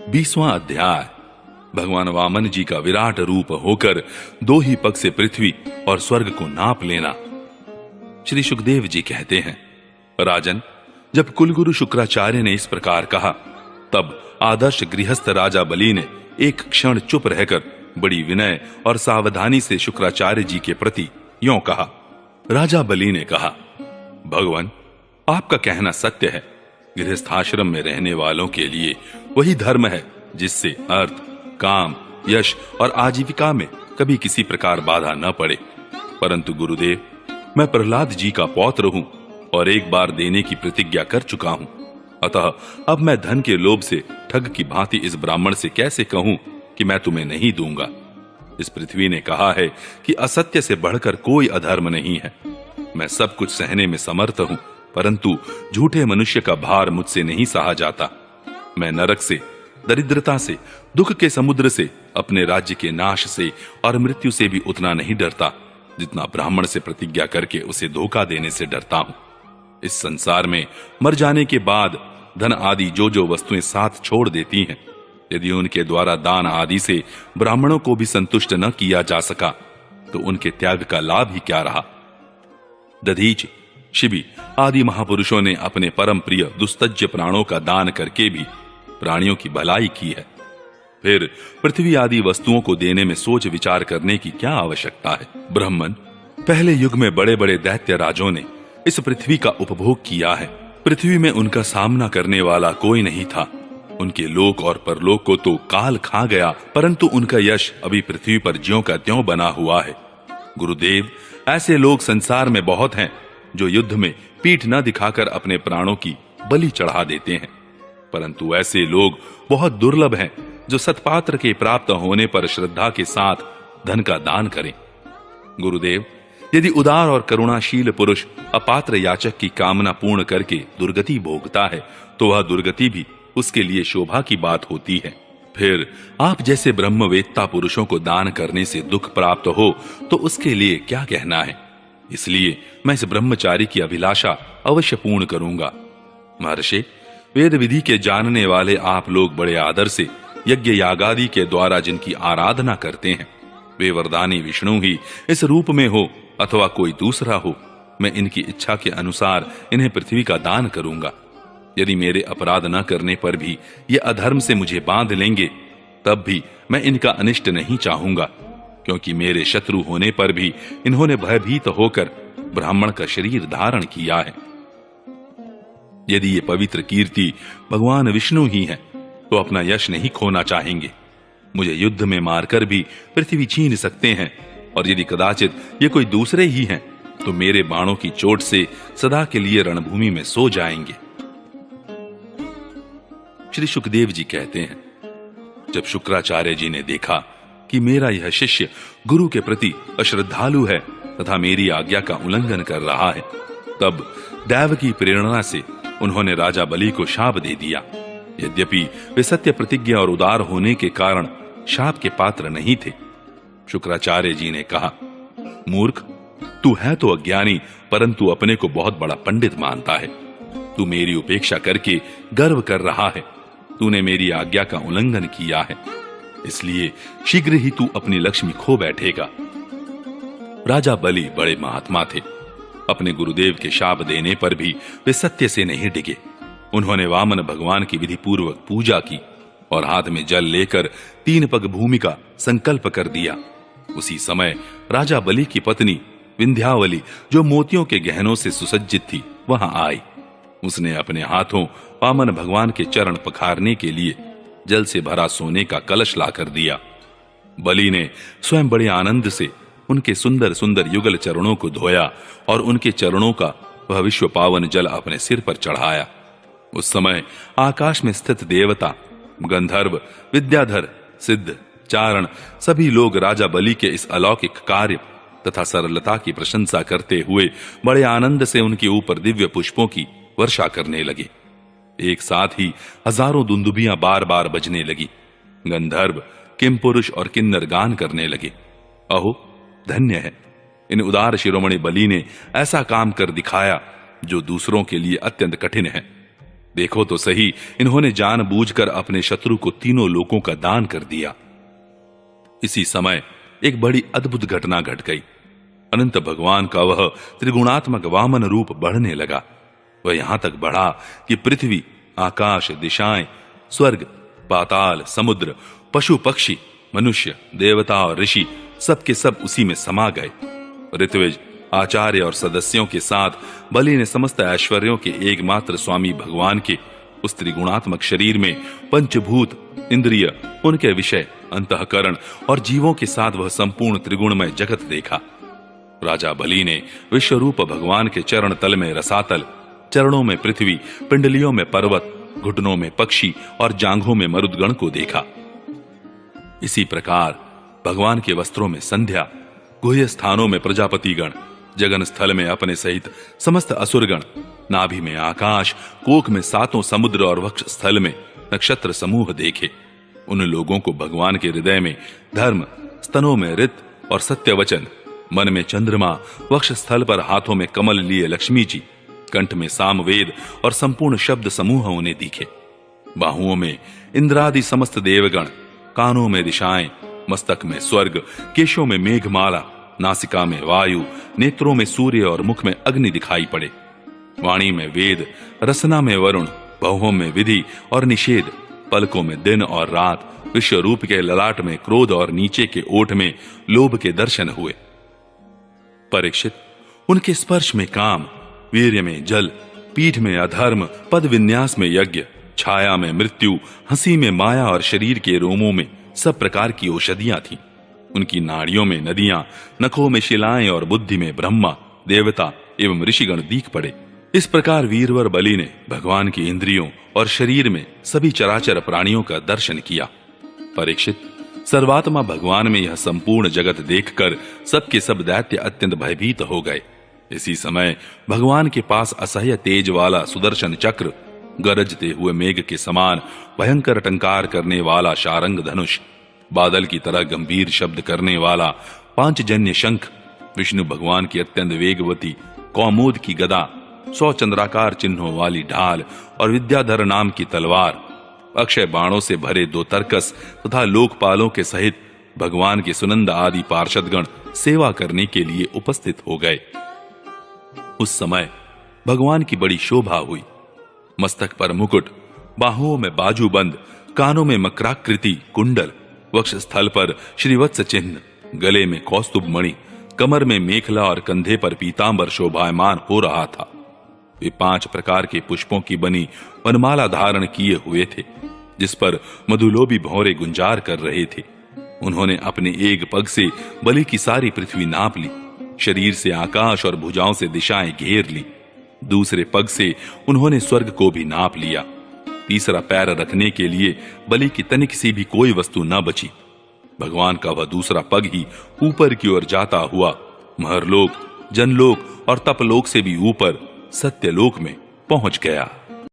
20वां अध्याय। भगवान वामन जी का विराट रूप होकर दो ही पग से पृथ्वी और स्वर्ग को नाप लेना। श्री सुखदेव जी कहते हैं, राजन, जब कुलगुरु शुक्राचार्य ने इस प्रकार कहा, तब आदर्श गृहस्थ राजा बलि ने एक क्षण चुप रहकर बड़ी विनय और सावधानी से शुक्राचार्य जी के प्रति यों कहा। राजा बलि ने कहा, भगवान, आपका कहना सत्य है। गृहस्थाश्रम में रहने वालों के लिए वही धर्म है जिससे अर्थ, काम, यश और आजीविका में कभी किसी प्रकार बाधा न पड़े। परंतु गुरुदेव, मैं प्रहलाद जी का पौत्र हूं और एक बार देने की प्रतिज्ञा कर चुका हूं। अतः अब मैं धन के लोभ से ठग की भांति इस ब्राह्मण से कैसे कहूं कि मैं तुम्हें नहीं दूंगा। इस पृथ्वी ने कहा है कि असत्य से बढ़कर कोई अधर्म नहीं है। मैं सब कुछ सहने में समर्थ हूं, परंतु झूठे मनुष्य का भार मुझसे नहीं सहा जाता। मैं नरक से, दरिद्रता से, दुख के समुद्र से, अपने राज्य के नाश से और मृत्यु से भी उतना नहीं डरता जितना ब्राह्मण से प्रतिज्ञा करके उसे धोखा देने से डरता हूं। इस संसार में मर जाने के बाद धन आदि जो जो वस्तुएं साथ छोड़ देती हैं, यदि उनके द्वारा दान आदि से ब्राह्मणों को भी संतुष्ट न किया जा सका तो उनके त्याग का लाभ ही क्या रहा। दधीच, शिबी आदि महापुरुषों ने अपने परम प्रिय दुस्तज्य प्राणों का दान करके भी प्राणियों की भलाई की है। फिर पृथ्वी आदि वस्तुओं को देने में सोच विचार करने की क्या आवश्यकता है। ब्राह्मण, पहले युग में बड़े बड़े दैत्य राजों ने इस पृथ्वी का उपभोग किया है। पृथ्वी में उनका सामना करने वाला कोई नहीं था। उनके लोक और परलोक को तो काल खा गया, परंतु उनका यश अभी पृथ्वी पर ज्यों का त्यों बना हुआ है। गुरुदेव, ऐसे लोग संसार में बहुत हैं जो युद्ध में पीठ न दिखाकर अपने प्राणों की बलि चढ़ा देते हैं, परंतु ऐसे लोग बहुत दुर्लभ हैं जो सत्पात्र के प्राप्त होने पर श्रद्धा के साथ धन का दान करें। गुरुदेव, यदि उदार और करुणाशील पुरुष अपात्र याचक की कामना पूर्ण करके दुर्गति भोगता है तो वह दुर्गति भी उसके लिए शोभा की बात होती है। फिर आप जैसे ब्रह्मवेत्ता पुरुषों को दान करने से दुख प्राप्त हो तो उसके लिए क्या कहना है। इसलिए मैं इस ब्रह्मचारी की अभिलाषा अवश्य पूर्ण करूंगा। महर्षि, वेद विधि के जानने वाले आप लोग बड़े आदर से यज्ञ यागादि के द्वारा जिनकी आराधना करते हैं, वे वरदानी विष्णु ही इस रूप में हो अथवा कोई दूसरा हो, मैं इनकी इच्छा के अनुसार इन्हें पृथ्वी का दान करूंगा। यदि मेरे अपराध न करने पर भी ये अधर्म से मुझे बांध लेंगे, तब भी मैं इनका अनिष्ट नहीं चाहूंगा, क्योंकि मेरे शत्रु होने पर भी इन्होंने भयभीत होकर ब्राह्मण का शरीर धारण किया है। यदि ये पवित्र कीर्ति भगवान विष्णु ही है तो अपना यश नहीं खोना चाहेंगे। मुझे युद्ध में मारकर भी पृथ्वी छीन सकते हैं, और यदि कदाचित ये कोई दूसरे ही हैं तो मेरे बाणों की चोट से सदा के लिए रणभूमि में सो जाएंगे। श्री सुखदेव जी कहते हैं, जब शुक्राचार्य जी ने देखा कि मेरा यह शिष्य गुरु के प्रति अश्रद्धालु है तथा मेरी आज्ञा का उल्लंघन कर रहा है, तब दैव की प्रेरणा से उन्होंने राजा बलि को शाप दे दिया। यद्यपि वे सत्य प्रतिज्ञा और उदार होने के कारण शाप के पात्र नहीं थे। शुक्राचार्य जी ने कहा, मूर्ख, तू है तो अज्ञानी, परंतु अपने को बहुत बड़ा पंडित मानता है। तू मेरी उपेक्षा करके गर्व कर रहा है। तूने मेरी आज्ञा का उल्लंघन किया है, इसलिए शीघ्र ही तू अपनी लक्ष्मी खो बैठेगा। राजा बलि बड़े महात्मा थे। अपने गुरुदेव के शाप देने पर भी वे सत्य से नहीं डिगे। उन्होंने वामन भगवान की विधि पूर्वक पूजा की और हाथ में जल लेकर 3 पग भूमि का संकल्प कर दिया। उसी समय राजा बलि की पत्नी विंध्यावली, जो मोतियों के गहनों से सुसज्जित थी, वहां आई। उसने अपने हाथों वामन भगवान के चरण पखारने के लिए जल से भरा सोने का कलश लाकर दिया। बलि ने स्वयं बड़े आनंद से उनके सुंदर सुंदर युगल चरणों को धोया और उनके चरणों का वह विश्व पावन जल अपने सिर पर चढ़ाया। उस समय आकाश में स्थित देवता, गंधर्व, विद्याधर, सिद्ध, चारण सभी लोग राजा बलि के इस अलौकिक कार्य तथा सरलता की प्रशंसा करते हुए बड़े आनंद से उनके ऊपर दिव्य पुष्पों की वर्षा करने लगे। एक साथ ही हजारों दुंदुभियां बार बार बजने लगी। गंधर्व, किमपुरुष और किन्नर गान करने लगे। अहो, धन्य है, इन उदार शिरोमणि बलि ने ऐसा काम कर दिखाया जो दूसरों के लिए अत्यंत कठिन है। देखो तो सही, इन्होंने जानबूझकर अपने शत्रु को तीनों लोकों का दान कर दिया। इसी समय एक बड़ी अद्भुत घटना घट गई। अनंत भगवान का वह त्रिगुणात्मक वामन रूप बढ़ने लगा। वह यहां तक बढ़ा कि पृथ्वी, आकाश, दिशाएं, स्वर्ग, पाताल, समुद्र, पशु पक्षी, मनुष्य, देवता और ऋषि सबके सब उसी में समा गए। ऋत्विज, आचार्य और सदस्यों के साथ बलि ने समस्त ऐश्वर्यों के एकमात्र स्वामी भगवान के उस त्रिगुणात्मक शरीर में पंचभूत, इंद्रिय, उनके विषय, अंतःकरण और जीवों के साथ वह संपूर्ण त्रिगुणमय जगत देखा। राजा बलि ने विश्वरूप भगवान के चरण तल में रसातल, चरणों में पृथ्वी, पिंडलियों में पर्वत, घुटनों में पक्षी और जांघों में मरुदगण को देखा। इसी प्रकार भगवान के वस्त्रों में संध्या, गुह्य स्थानों में प्रजापतिगण, जगन स्थल में अपने सहित समस्त असुरगण, नाभि में आकाश, कोख में सातों समुद्र और वक्ष स्थल में नक्षत्र समूह देखे। उन लोगों को भगवान के हृदय में धर्म, स्तनों में ऋत और सत्य वचन, मन में चंद्रमा, वक्ष स्थल पर हाथों में कमल लिए लक्ष्मी जी, कंठ में सामवेद और संपूर्ण शब्द समूह उन्हें दिखे। बाहुओं में इंद्रादि समस्त देवगण, कानों में दिशाएं, मस्तक में स्वर्ग, केशों में मेघमाला, नासिका में वायु, नेत्रों में सूर्य और मुख में अग्नि दिखाई पड़े। वाणी में वेद, रसना में वरुण, भवों में विधि और निषेध, पलकों में दिन और रात, विश्व रूप के ललाट में क्रोध और नीचे के ओठ में लोभ के दर्शन हुए। परीक्षित, उनके स्पर्श में काम, वीर्य में जल, पीठ में अधर्म, पद विन्यास में यज्ञ, छाया में मृत्यु, हंसी में माया और शरीर के रोमों में सब प्रकार की औषधियां थीं। उनकी नाड़ियों में नदियां, नखों में शिलाएं और बुद्धि में ब्रह्मा, देवता एवं ऋषिगण दीख पड़े। इस प्रकार वीरवर बलि ने भगवान की इंद्रियों और शरीर में सभी चराचर प्राणियों का दर्शन किया। परीक्षित, सर्वात्मा भगवान में यह संपूर्ण जगत देखकर सबके सब दैत्य अत्यंत भयभीत हो गए। इसी समय भगवान के पास असह्य तेज वाला सुदर्शन चक्र, गरजते हुए मेघ के समान भयंकर टंकार करने वाला शारंग धनुष, बादल की तरह गंभीर शब्द करने वाला पांचजन्य शंख, विष्णु भगवान की अत्यंत वेगवती कौमुद की गदा, 100 चंद्राकार चिन्हों वाली ढाल और विद्याधर नाम की तलवार, अक्षय बाणों से भरे 2 तरकस तथा लोकपालों के सहित भगवान के सुनंद आदि पार्षदगण सेवा करने के लिए उपस्थित हो गए। उस समय भगवान की बड़ी शोभा हुई। मस्तक पर मुकुट, बाहुओं में बाजूबंद, कानों में मकराकृति कुंडल, वक्ष स्थल पर श्रीवत्स चिन्ह, गले में कौस्तुभ मणि, कमर में मेखला और कंधे पर पीतांबर शोभायमान हो रहा था। वे 5 प्रकार के पुष्पों की बनी वनमाला धारण किए हुए थे, जिस पर मधुलोभी भौरे गुंजार कर रहे थे। उन्होंने अपने एक पग से बलि की सारी पृथ्वी नाप ली, शरीर से आकाश और भुजाओं से दिशाएं घेर ली। दूसरे पग से उन्होंने स्वर्ग को भी नाप लिया। तीसरा पैर रखने के लिए बलि की तनिक सी भी कोई वस्तु न बची। भगवान का वह दूसरा पग ही ऊपर की ओर जाता हुआ महरलोक, जनलोक और तपलोक से भी ऊपर सत्यलोक में पहुंच गया।